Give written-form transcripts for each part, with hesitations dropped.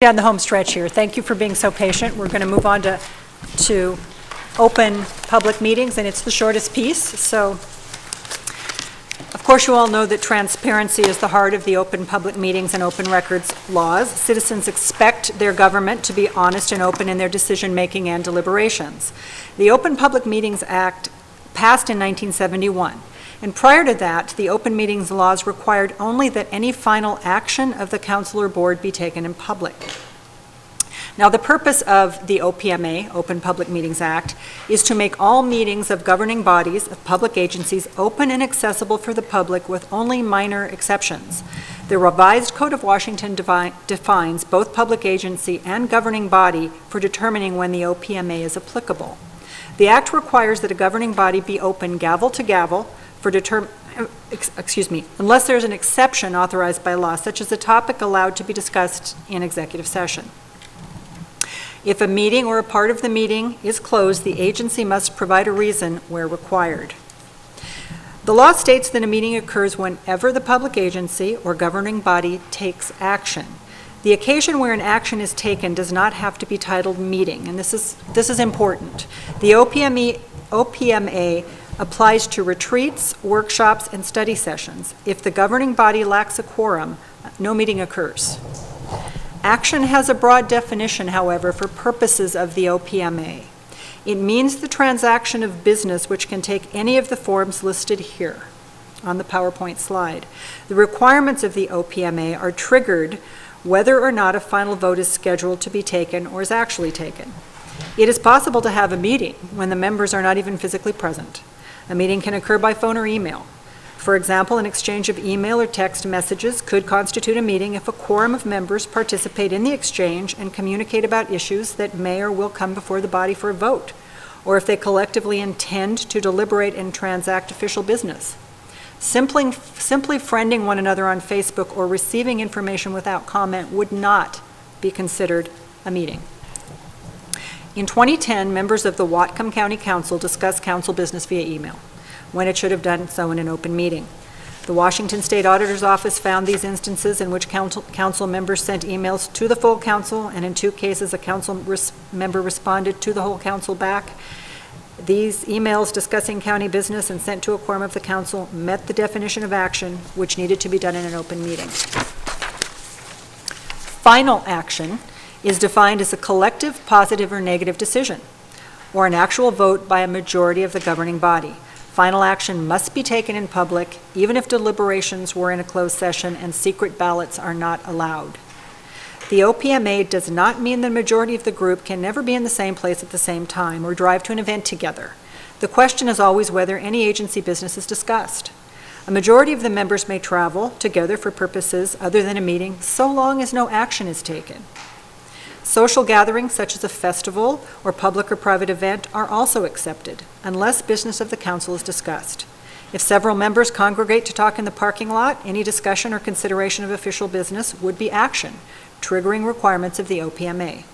Down the home stretch here. Thank you for being so patient. We're going to move on to open public meetings, and it's the shortest piece. So, of course, you all know that transparency is the heart of the open public meetings and open records laws. Citizens expect their government to be honest and open in their decision-making and deliberations. The Open Public Meetings Act passed in 1971. And prior to that, the open meetings laws required only that any final action of the council or board be taken in public. Now, the purpose of the OPMA, Open Public Meetings Act, is to make all meetings of governing bodies of public agencies open and accessible for the public with only minor exceptions. The revised Code of Washington defines both public agency and governing body for determining when the OPMA is applicable. The Act requires that a governing body be open gavel to gavel, unless there's an exception authorized by law, such as a topic allowed to be discussed in executive session. If a meeting or a part of the meeting is closed, the agency must provide a reason where required. The law states that a meeting occurs whenever the public agency or governing body takes action. The occasion where an action is taken does not have to be titled meeting, and this is important. The OPMA applies to retreats, workshops, and study sessions. If the governing body lacks a quorum, no meeting occurs. Action has a broad definition, however, for purposes of the OPMA. It means the transaction of business which can take any of the forms listed here on the PowerPoint slide. The requirements of the OPMA are triggered whether or not a final vote is scheduled to be taken or is actually taken. It is possible to have a meeting when the members are not even physically present. A meeting can occur by phone or email. For example, an exchange of email or text messages could constitute a meeting if a quorum of members participate in the exchange and communicate about issues that may or will come before the body for a vote, or if they collectively intend to deliberate and transact official business. Simply friending one another on Facebook or receiving information without comment would not be considered a meeting. In 2010, members of the Whatcom County Council discussed council business via email, when it should have done so in an open meeting. The Washington State Auditor's Office found these instances in which council members sent emails to the full council, and in 2 cases, a council member responded to the whole council back. These emails discussing county business and sent to a quorum of the council met the definition of action, which needed to be done in an open meeting. Final action is defined as a collective positive or negative decision, or an actual vote by a majority of the governing body. Final action must be taken in public, even if deliberations were in a closed session and secret ballots are not allowed. The OPMA does not mean the majority of the group can never be in the same place at the same time or drive to an event together. The question is always whether any agency business is discussed. A majority of the members may travel together for purposes other than a meeting, so long as no action is taken. Social gatherings such as a festival or public or private event are also accepted, unless business of the council is discussed. If several members congregate to talk in the parking lot, any discussion or consideration of official business would be action, triggering requirements of the OPMA.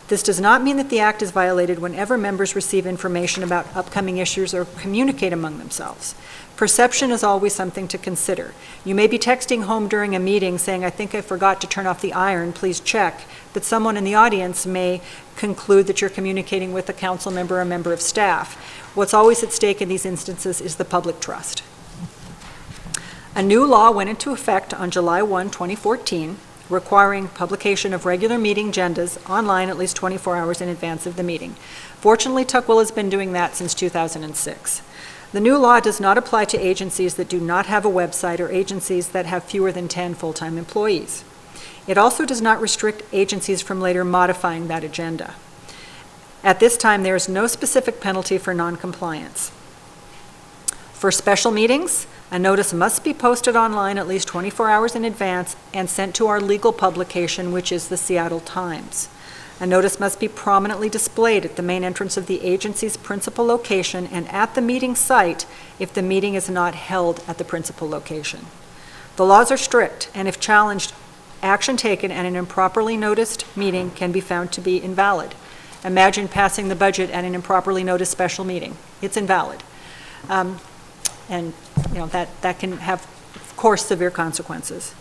This does not mean that the Act is violated whenever members receive information about upcoming issues or communicate among themselves. Perception is always something to consider. You may be texting home during a meeting saying, "I think I forgot to turn off the iron, please check," but someone in the audience may conclude that you're communicating with a council member or a member of staff. What's always at stake in these instances is the public trust. A new law went into effect on July 1, 2014, requiring publication of regular meeting agendas online at least 24 hours in advance of the meeting. Fortunately, Tuckwell has been doing that since 2006. The new law does not apply to agencies that do not have a website or agencies that have fewer than 10 full-time employees. It also does not restrict agencies from later modifying that agenda. At this time, there is no specific penalty for non-compliance. For special meetings, a notice must be posted online at least 24 hours in advance and sent to our legal publication, which is the Seattle Times. A notice must be prominently displayed at the main entrance of the agency's principal location and at the meeting site if the meeting is not held at the principal location. The laws are strict, and if challenged, action taken at an improperly noticed meeting can be found to be invalid. Imagine passing the budget at an improperly noticed special meeting. It's invalid. And that can have, of course, severe consequences.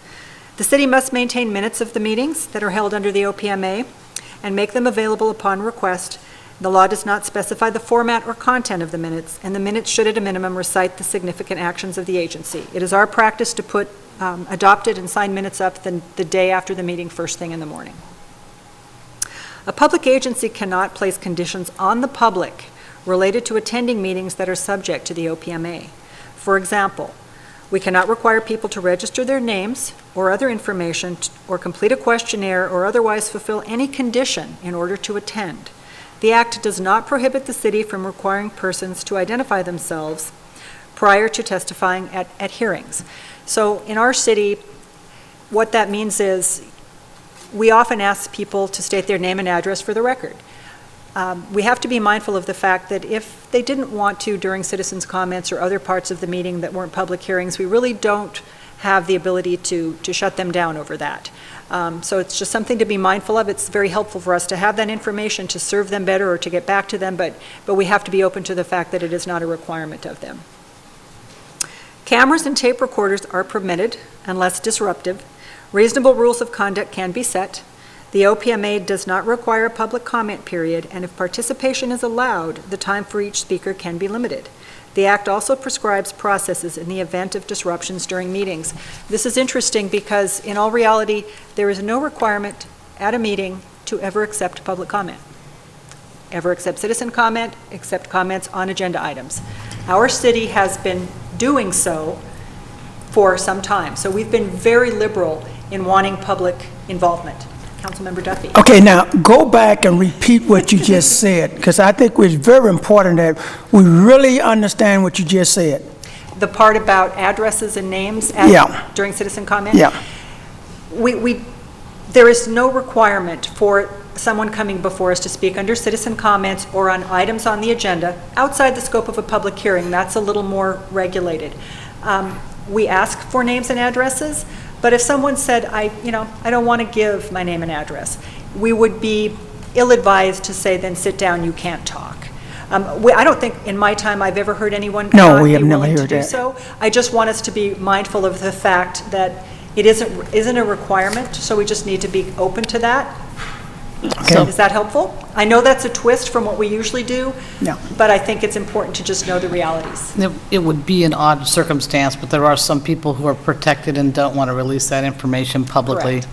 The city must maintain minutes of the meetings that are held under the OPMA and make them available upon request. The law does not specify the format or content of the minutes, and the minutes should at a minimum recite the significant actions of the agency. It is our practice to put adopted and signed minutes up the day after the meeting, first thing in the morning. A public agency cannot place conditions on the public related to attending meetings that are subject to the OPMA. For example, we cannot require people to register their names or other information or complete a questionnaire or otherwise fulfill any condition in order to attend. The Act does not prohibit the city from requiring persons to identify themselves prior to testifying at hearings. So in our city, what that means is we often ask people to state their name and address for the record. We have to be mindful of the fact that if they didn't want to during citizens' comments or other parts of the meeting that weren't public hearings, we really don't have the ability to shut them down over that. So it's just something to be mindful of. It's very helpful for us to have that information to serve them better or to get back to them, but we have to be open to the fact that it is not a requirement of them. Cameras and tape recorders are permitted unless disruptive. Reasonable rules of conduct can be set. The OPMA does not require a public comment period, and if participation is allowed, the time for each speaker can be limited. The Act also prescribes processes in the event of disruptions during meetings. This is interesting because, in all reality, there is no requirement at a meeting to ever accept public comment, ever accept citizen comment, accept comments on agenda items. Our city has been doing so for some time, so we've been very liberal in wanting public involvement. Councilmember Duffy. Okay, now go back and repeat what you just said, because I think it's very important that we really understand what you just said. The part about addresses and names during citizen comment? Yeah. There is no requirement for someone coming before us to speak under citizen comments or on items on the agenda outside the scope of a public hearing. That's a little more regulated. We ask for names and addresses, but if someone said, I don't want to give my name and address, we would be ill-advised to say, then sit down, you can't talk. I don't think in my time I've ever heard anyone no, we have never heard that. So I just want us to be mindful of the fact that it isn't a requirement, so we just need to be open to that. Okay. Is that helpful? I know that's a twist from what we usually do, but I think it's important to just know the realities. It would be an odd circumstance, but there are some people who are protected and don't want to release that information publicly,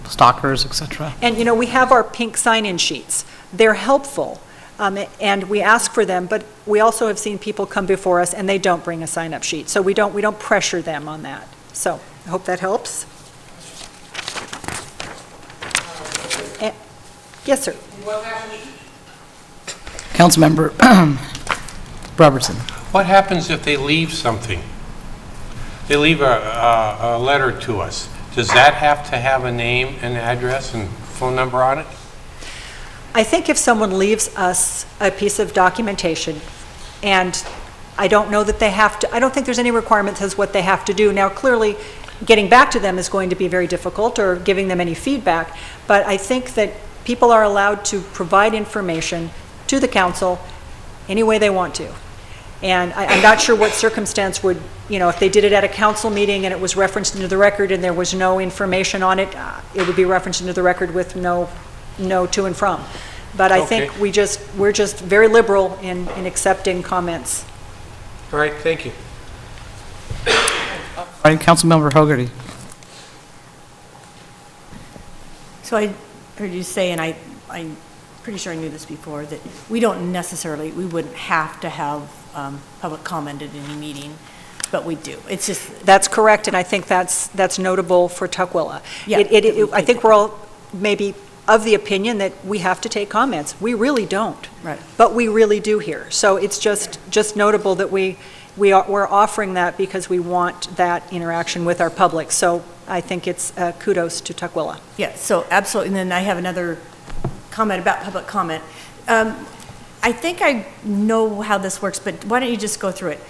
stalkers, etc. And, we have our pink sign-in sheets. They're helpful, and we ask for them, but we also have seen people come before us and they don't bring a sign-up sheet, so we don't pressure them on that. So I hope that helps. Yes, sir. Councilmember Robertson. What happens if they leave something? They leave a letter to us. Does that have to have a name and address and phone number on it? I think if someone leaves us a piece of documentation, and I don't know that they have to, I don't think there's any requirement that says what they have to do. Now, clearly, getting back to them is going to be very difficult, or giving them any feedback, but I think that people are allowed to provide information to the council any way they want to. And I'm not sure what circumstance would, if they did it at a council meeting and it was referenced into the record and there was no information on it, it would be referenced into the record with no to and from. But I think we're just very liberal in accepting comments. All right, thank you. All right, Councilmember Hogarty. So I heard you say, and I'm pretty sure I knew this before, that we wouldn't have to have public comment at any meeting, but we do. It's just... That's correct, and I think that's notable for Tukwila. Yeah, I think we're all maybe of the opinion that we have to take comments. We really don't. Right. But we really do here. So it's just notable that we're offering that because we want that interaction with our public. So I think it's kudos to Tukwila. Yeah, so absolutely. And then I have another comment about public comment. I think I know how this works, but why don't you just go through it?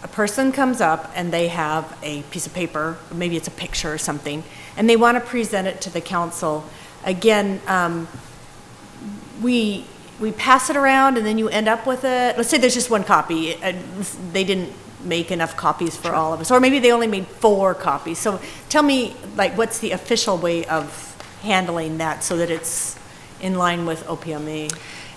A person comes up and they have a piece of paper, or maybe it's a picture or something, and they want to present it to the council. Again, we pass it around and then you end up with it. Let's say there's just one copy. They didn't make enough copies for all of us, or maybe they only made 4 copies. So tell me, like, what's the official way of handling that so that it's in line with OPME?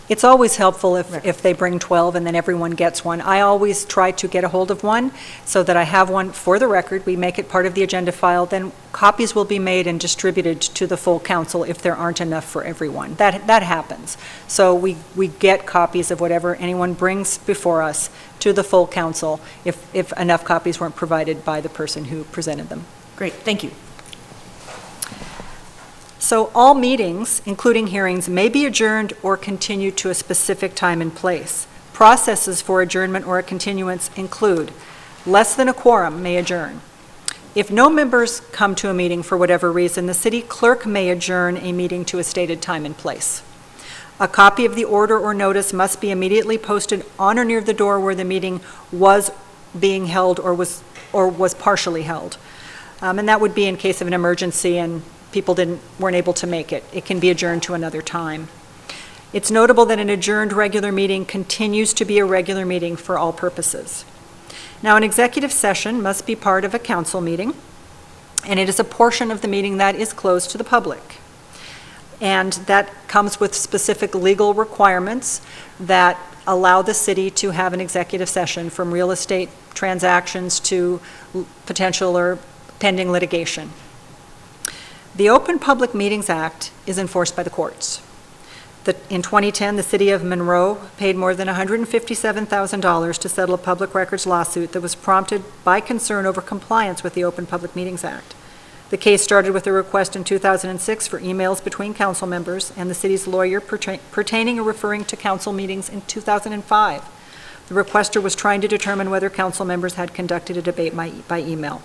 It's always helpful Right. if they bring 12 and then everyone gets one. I always try to get a hold of one so that I have one for the record. We make it part of the agenda file. Then copies will be made and distributed to the full council if there aren't enough for everyone. That happens. So we get copies of whatever anyone brings before us to the full council if enough copies weren't provided by the person who presented them. Great, thank you. So all meetings, including hearings, may be adjourned or continued to a specific time and place. Processes for adjournment or a continuance include less than a quorum may adjourn. If no members come to a meeting for whatever reason, the city clerk may adjourn a meeting to a stated time and place. A copy of the order or notice must be immediately posted on or near the door where the meeting was being held or was partially held. And that would be in case of an emergency and people weren't able to make it. It can be adjourned to another time. It's notable that an adjourned regular meeting continues to be a regular meeting for all purposes. Now, an executive session must be part of a council meeting, and it is a portion of the meeting that is closed to the public. And that comes with specific legal requirements that allow the city to have an executive session, from real estate transactions to potential or pending litigation. The Open Public Meetings Act is enforced by the courts. In 2010, the city of Monroe paid more than $157,000 to settle a public records lawsuit that was prompted by concern over compliance with the Open Public Meetings Act. The case started with a request in 2006 for emails between council members and the city's lawyer pertaining or referring to council meetings in 2005. The requester was trying to determine whether council members had conducted a debate by email.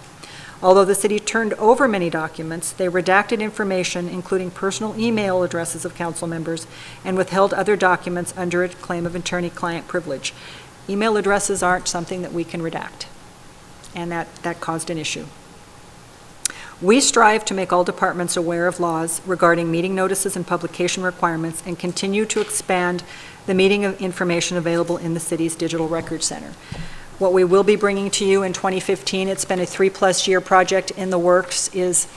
Although the city turned over many documents, they redacted information, including personal email addresses of council members, and withheld other documents under a claim of attorney-client privilege. Email addresses aren't something that we can redact, and that caused an issue. We strive to make all departments aware of laws regarding meeting notices and publication requirements and continue to expand the meeting information available in the city's Digital Records Center. What we will be bringing to you in 2015, it's been a 3+ year project in the works, is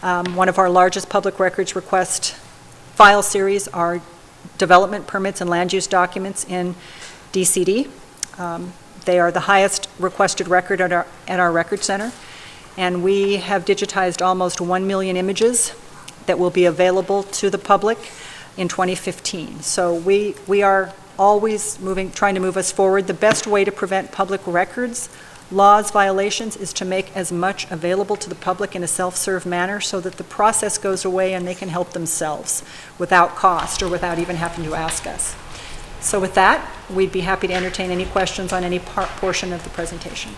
one of our largest public records request file series, our development permits and land use documents in DCD. They are the highest requested record at our record center, and we have digitized almost 1 million images that will be available to the public in 2015. So we are always trying to move us forward. The best way to prevent public records laws violations is to make as much available to the public in a self-serve manner so that the process goes away and they can help themselves without cost or without even having to ask us. So with that, we'd be happy to entertain any questions on any portion of the presentation.